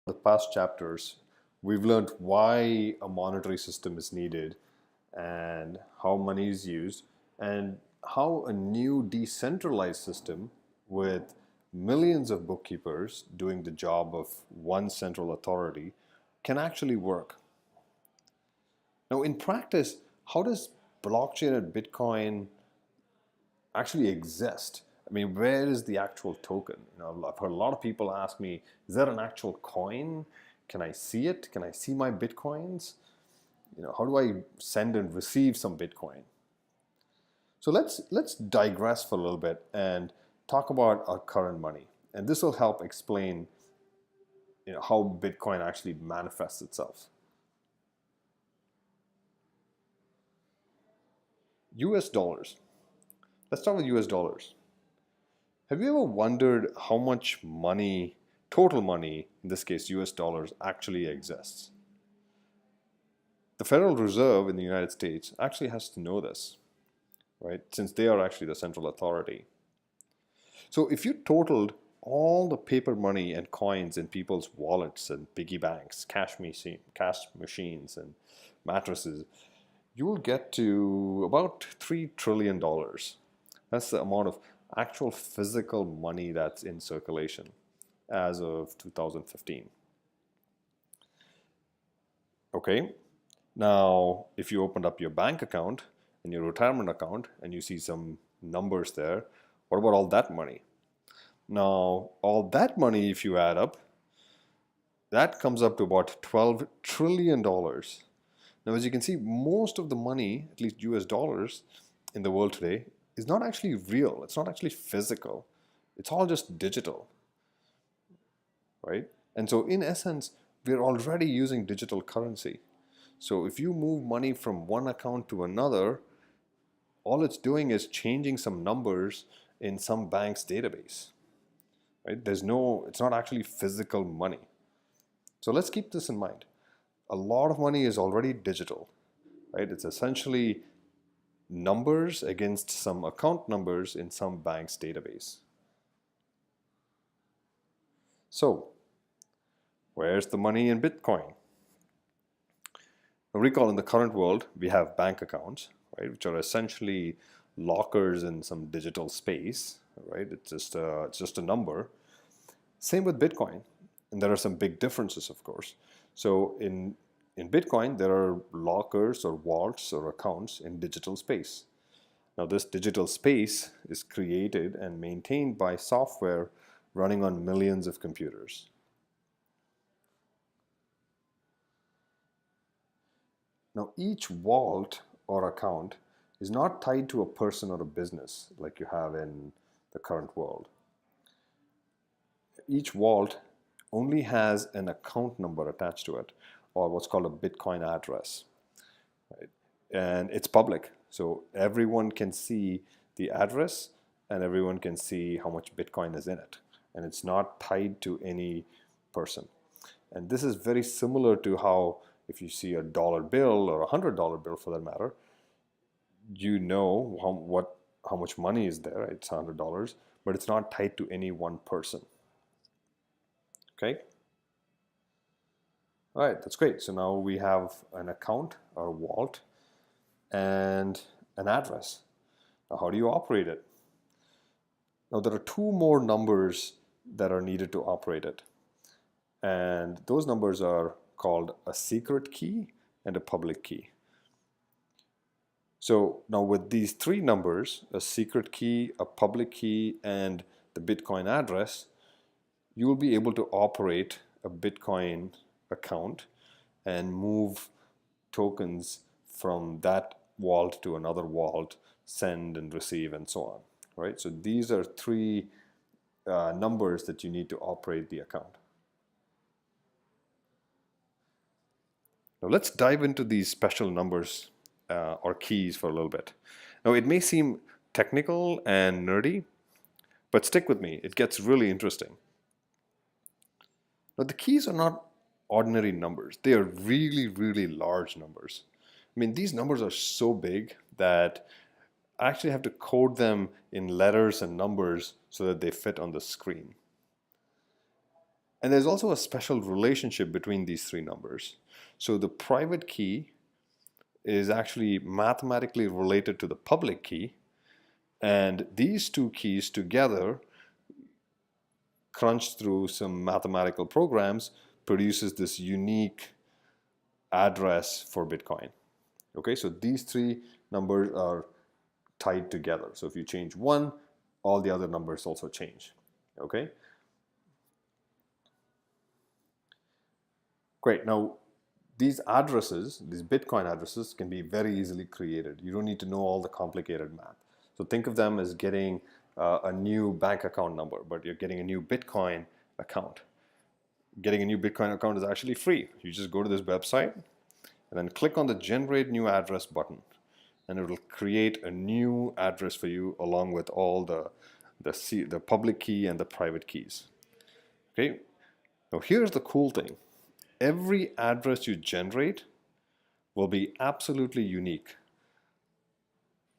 The past chapters, we've learned why a monetary system is needed and how money is used, and how a new decentralized system with millions of bookkeepers doing the job of one central authority can actually work. Now, in practice, how does blockchain and Bitcoin actually exist? I mean, where is the actual token? I've heard a lot of people ask me, is there an actual coin? Can I see it? Can I see my Bitcoins? How do I send and receive some Bitcoin? So let's digress for a little bit and talk about our current money. And this will help explain how Bitcoin actually manifests itself. US dollars. Let's start with US dollars. Have you ever wondered how much money, total money, in this case US dollars, actually exists? The Federal Reserve in the United States actually has to know this, right? Since they are actually the central authority. So if you totaled all the paper money and coins in people's wallets and piggy banks, cash machines, and mattresses, you will get to about $3 trillion. That's the amount of actual physical money that's in circulation as of 2015. Okay, now if you opened up your bank account and your retirement account and you see some numbers there, what about all that money? Now, all that money, if you add up, that comes up to about $12 trillion. Now, as you can see, most of the money, at least US dollars, in the world today is not actually real. It's not actually physical. It's all just digital, right? And so in essence, we're already using digital currency. So if you move money from one account to another, all it's doing is changing some numbers in some bank's database, right? It's not actually physical money. So let's keep this in mind. A lot of money is already digital, right? It's essentially numbers against some account numbers in some bank's database. So, where's the money in Bitcoin? Now recall, in the current world, we have bank accounts, right, which are essentially lockers in some digital space, right? It's just a number. Same with Bitcoin, and there are some big differences, of course. So in Bitcoin, there are lockers or vaults or accounts in digital space. Now, this digital space is created and maintained by software running on millions of computers. Now, each vault or account is not tied to a person or a business like you have in the current world. Each vault only has an account number attached to it, or what's called a Bitcoin address, right? And it's public, so everyone can see the address and everyone can see how much Bitcoin is in it, and it's not tied to any person. And this is very similar to how, if you see a dollar bill or $100 bill for that matter, you know how much money is there. It's $100, but it's not tied to any one person. Okay. All right, that's great. So now we have an account or a vault and an address. Now, how do you operate it? Now, there are two more numbers that are needed to operate it. And those numbers are called a secret key and a public key. So now with these three numbers, a secret key, a public key, and the Bitcoin address, you will be able to operate a Bitcoin account and move tokens from that vault to another vault, send and receive, and so on, right? So these are three numbers that you need to operate the account. Now let's dive into these special numbers or keys for a little bit. Now it may seem technical and nerdy, but stick with me, it gets really interesting. Now the keys are not ordinary numbers. They are really, really large numbers. I mean, these numbers are so big that I actually have to code them in letters and numbers so that they fit on the screen. And there's also a special relationship between these three numbers. So the private key is actually mathematically related to the public key, and these two keys together, crunched through some mathematical programs, produces this unique address for Bitcoin. Okay, so these three numbers are tied together. So if you change one, all the other numbers also change. Okay, great. Now, these addresses, these Bitcoin addresses, can be very easily created. You don't need to know all the complicated math. So think of them as getting a new bank account number, but you're getting a new Bitcoin account. Getting a new Bitcoin account is actually free. You just go to this website and then click on the Generate New Address button, and it will create a new address for you along with all the public key and the private keys. Okay. Now here's the cool thing. Every address you generate will be absolutely unique.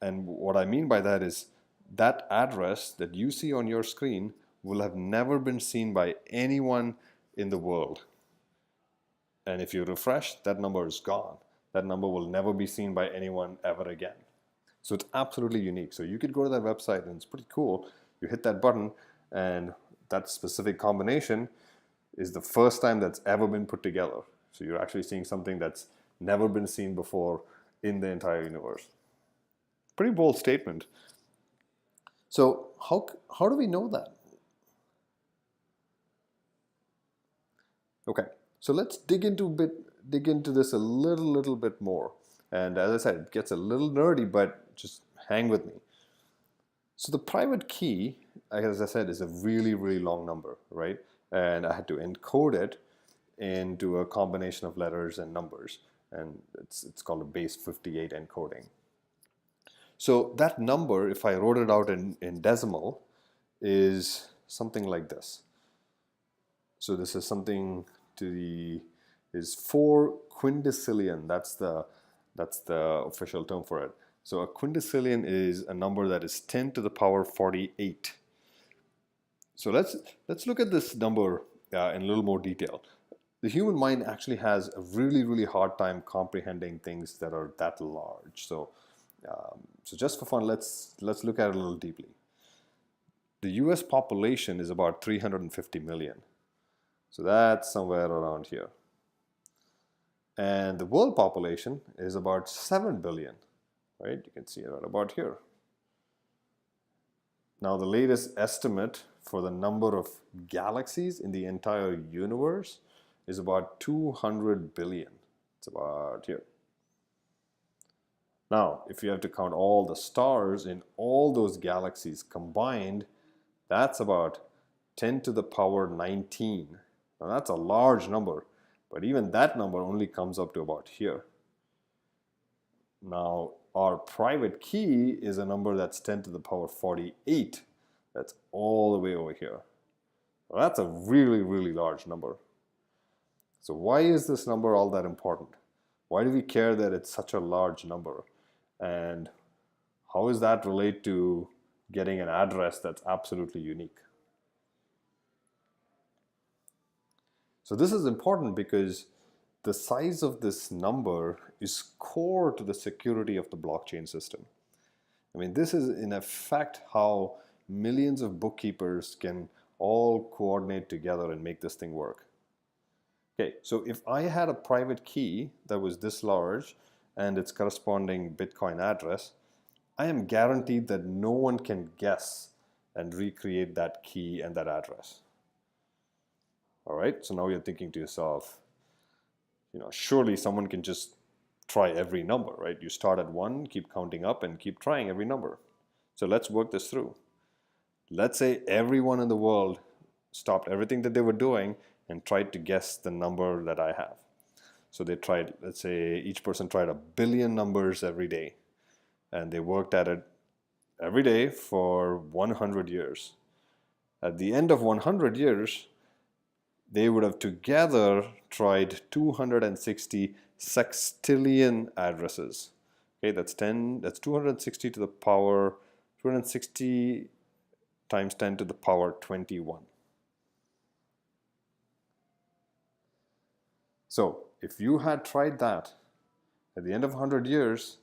And what I mean by that is that address that you see on your screen will have never been seen by anyone in the world. And if you refresh, that number is gone. That number will never be seen by anyone ever again. So it's absolutely unique. So you could go to that website and it's pretty cool. You hit that button and that specific combination is the first time that's ever been put together. So you're actually seeing something that's never been seen before in the entire universe. Pretty bold statement. So how do we know that? Okay, so let's dig into this a little bit more. And as I said, it gets a little nerdy, but just hang with me. So the private key, as I said, is a really long number, right? And I had to encode it into a combination of letters and numbers, and it's called a base 58 encoding. So that number, if I wrote it out in decimal, is something like this. So this is something is 4 quintillion. That's the official term for it. So a quintillion is a number that is 10 to the power 48. So let's look at this number in a little more detail. The human mind actually has a really hard time comprehending things that are that large. So just for fun, let's look at it a little deeply. The US population is about 350 million. So that's somewhere around here. And the world population is about 7 billion, right? You can see it right about here. Now the latest estimate for the number of galaxies in the entire universe is about 200 billion. It's about here. Now, if you have to count all the stars in all those galaxies combined, that's about 10 to the power 19. Now that's a large number, but even that number only comes up to about here. Now, our private key is a number that's 10 to the power 48. That's all the way over here. Well, that's a really large number. So why is this number all that important? Why do we care that it's such a large number? And how does that relate to getting an address that's absolutely unique? So this is important because the size of this number is core to the security of the blockchain system. I mean, this is in effect how millions of bookkeepers can all coordinate together and make this thing work. Okay, so if I had a private key that was this large and its corresponding Bitcoin address, I am guaranteed that no one can guess and recreate that key and that address. All right, so now you're thinking to yourself, surely someone can just try every number, right? You start at 1, keep counting up, and keep trying every number. So let's work this through. Let's say everyone in the world stopped everything that they were doing and tried to guess the number that I have. So they tried, let's say each person tried 1 billion numbers every day, and they worked at it every day for 100 years. At the end of 100 years, they would have together tried 260 sextillion addresses. Okay, that's 260 to the power, 260 times 10 to the power 21. So if you had tried that at the end of 100 years,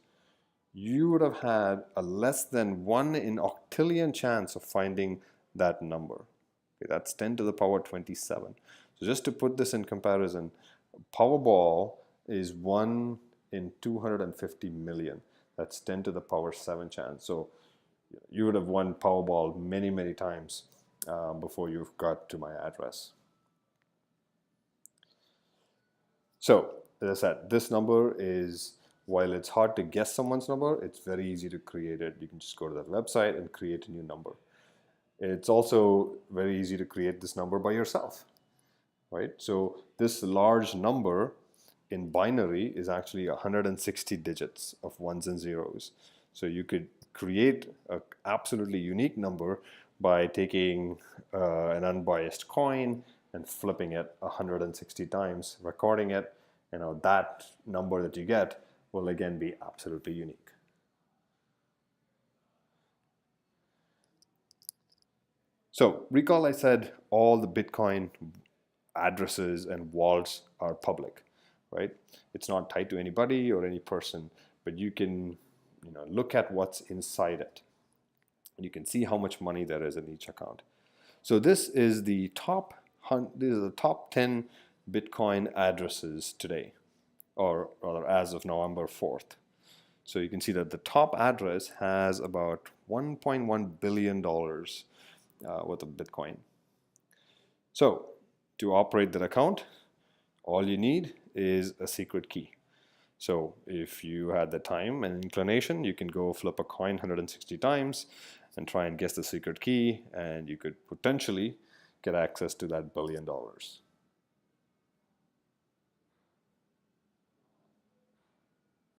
you would have had a less than 1 in octillion chance of finding that number. Okay, that's 10 to the power 27. So just to put this in comparison, Powerball is 1 in 250 million. That's 10 to the power 7 chance. So you would have won Powerball many, many times before you've got to my address. So, as I said, this number is, while it's hard to guess someone's number, it's very easy to create it. You can just go to that website and create a new number. It's also very easy to create this number by yourself, right? So this large number in binary is actually 160 digits of ones and zeros. So you could create an absolutely unique number by taking an unbiased coin and flipping it 160 times, recording it. That number that you get will again be absolutely unique. So recall I said all the Bitcoin addresses and vaults are public, right? It's not tied to anybody or any person, but you can look at what's inside it. You can see how much money there is in each account. So this is the top 10 Bitcoin addresses today, or rather as of November 4th. So you can see that the top address has about $1.1 billion worth of Bitcoin. So to operate that account, all you need is a secret key. So if you had the time and inclination, you can go flip a coin 160 times and try and guess the secret key, and you could potentially get access to that $1 billion.